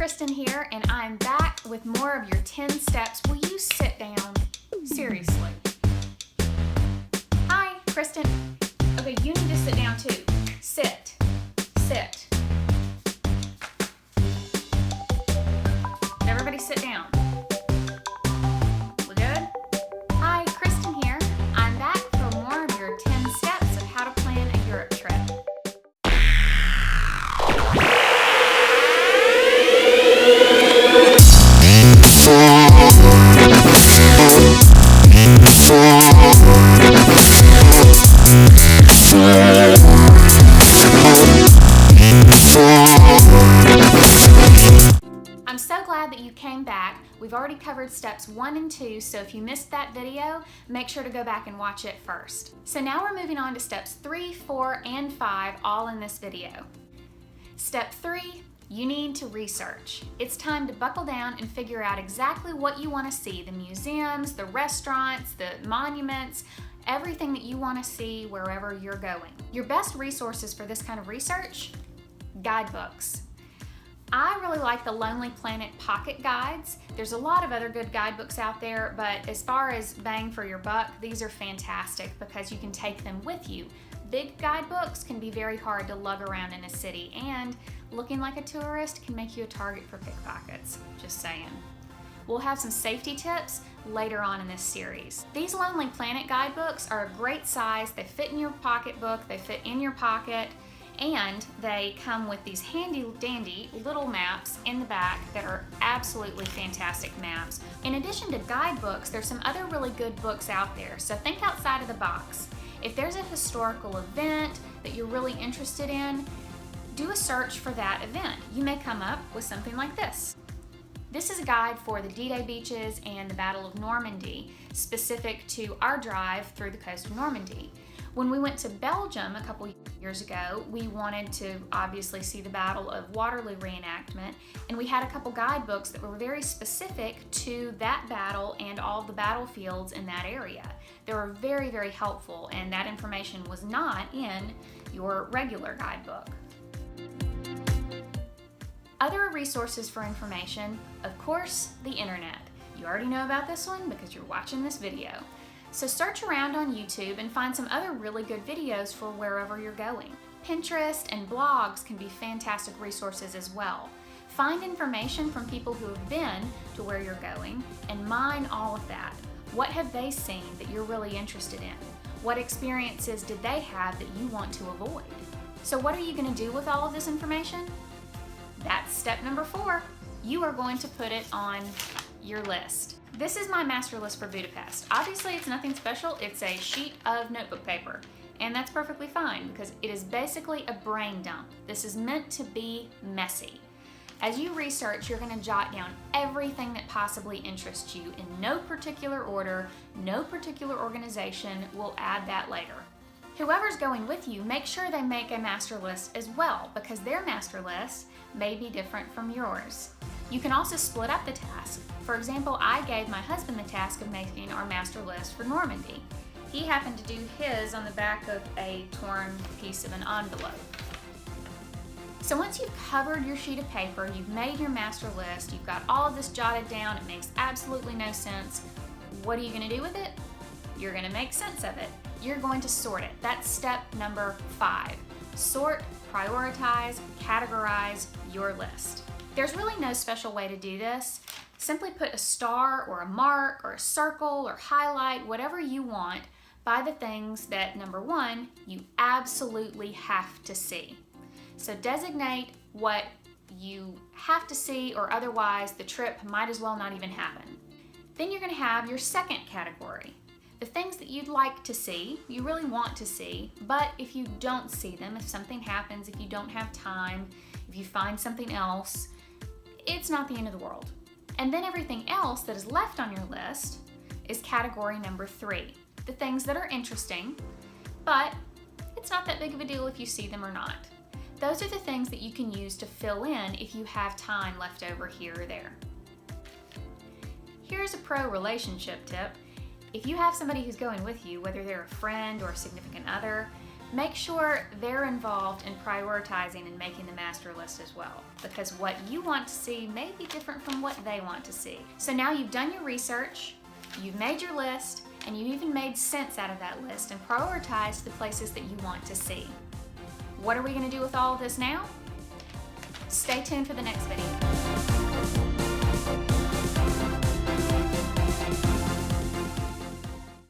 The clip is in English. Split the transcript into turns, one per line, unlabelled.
Kristen here, and I'm back with more of your 10 steps. Will you sit down? Seriously. Hi, Kristen. Okay, you need to sit down too. Sit. Sit. Everybody sit down. We good? Hi, Kristen here. I'm back for more of your 10 steps of how to plan a Europe trip. I'm so glad that you came back. We've already covered steps 1 and 2, so if you missed that video, make sure to go back and watch it first. So now we're moving on to steps 3, 4, and 5, all in this video. Step 3, you need to research. It's time to buckle down and figure out exactly what you want to see, the museums, the restaurants, the monuments, everything that you want to see wherever you're going. Your best resources for this kind of research? Guidebooks. I really like the Lonely Planet pocket guides. There's a lot of other good guidebooks out there, but as far as bang for your buck, these are fantastic because you can take them with you. Big guidebooks can be very hard to lug around in a city, and looking like a tourist can make you a target for pickpockets. Just saying. We'll have some safety tips later on in this series. These Lonely Planet guidebooks are a great size. They fit in your pocketbook, they fit in your pocket, and they come with these handy dandy little maps in the back that are absolutely fantastic maps. In addition to guidebooks, there's some other really good books out there, so think outside of the box. If there's a historical event that you're really interested in, do a search for that event. You may come up with something like this. This is a guide for the D-Day beaches and the Battle of Normandy, specific to our drive through the coast of Normandy. When we went to Belgium a couple years ago, we wanted to obviously see the Battle of Waterloo reenactment, and we had a couple guidebooks that were very specific to that battle and all of the battlefields in that area. They were very, very helpful, and that information was not in your regular guidebook. Other resources for information, of course, the internet. You already know about this one because you're watching this video. So search around on YouTube and find some other really good videos for wherever you're going. Pinterest and blogs can be fantastic resources as well. Find information from people who have been to where you're going and mine all of that. What have they seen that you're really interested in? What experiences did they have that you want to avoid? So what are you going to do with all of this information? That's step number 4. You are going to put it on your list. This is my master list for Budapest. Obviously, it's nothing special. It's a sheet of notebook paper, and that's perfectly fine because it is basically a brain dump. This is meant to be messy. As you research, you're going to jot down everything that possibly interests you in no particular order, no particular organization. We'll add that later. Whoever's going with you, make sure they make a master list as well because their master list may be different from yours. You can also split up the task. For example, I gave my husband the task of making our master list for Normandy. He happened to do his on the back of a torn piece of an envelope. So once you've covered your sheet of paper, you've made your master list, you've got all of this jotted down, it makes absolutely no sense. What are you going to do with it? You're going to make sense of it. You're going to sort it. That's step number 5. Sort, prioritize, categorize your list. There's really no special way to do this. Simply put a star or a mark or a circle or highlight, whatever you want, by the things that, number 1, you absolutely have to see. So designate what you have to see, or otherwise the trip might as well not even happen. Then you're going to have your second category. The things that you'd like to see, you really want to see, but if you don't see them, if something happens, if you don't have time, if you find something else, it's not the end of the world. And then everything else that is left on your list is category number 3. The things that are interesting, but it's not that big of a deal if you see them or not. Those are the things that you can use to fill in if you have time left over here or there. Here's a pro relationship tip. If you have somebody who's going with you, whether they're a friend or a significant other, make sure they're involved in prioritizing and making the master list as well, because what you want to see may be different from what they want to see. So now you've done your research, you've made your list, and you even made sense out of that list and prioritized the places that you want to see. What are we going to do with all of this now? Stay tuned for the next video.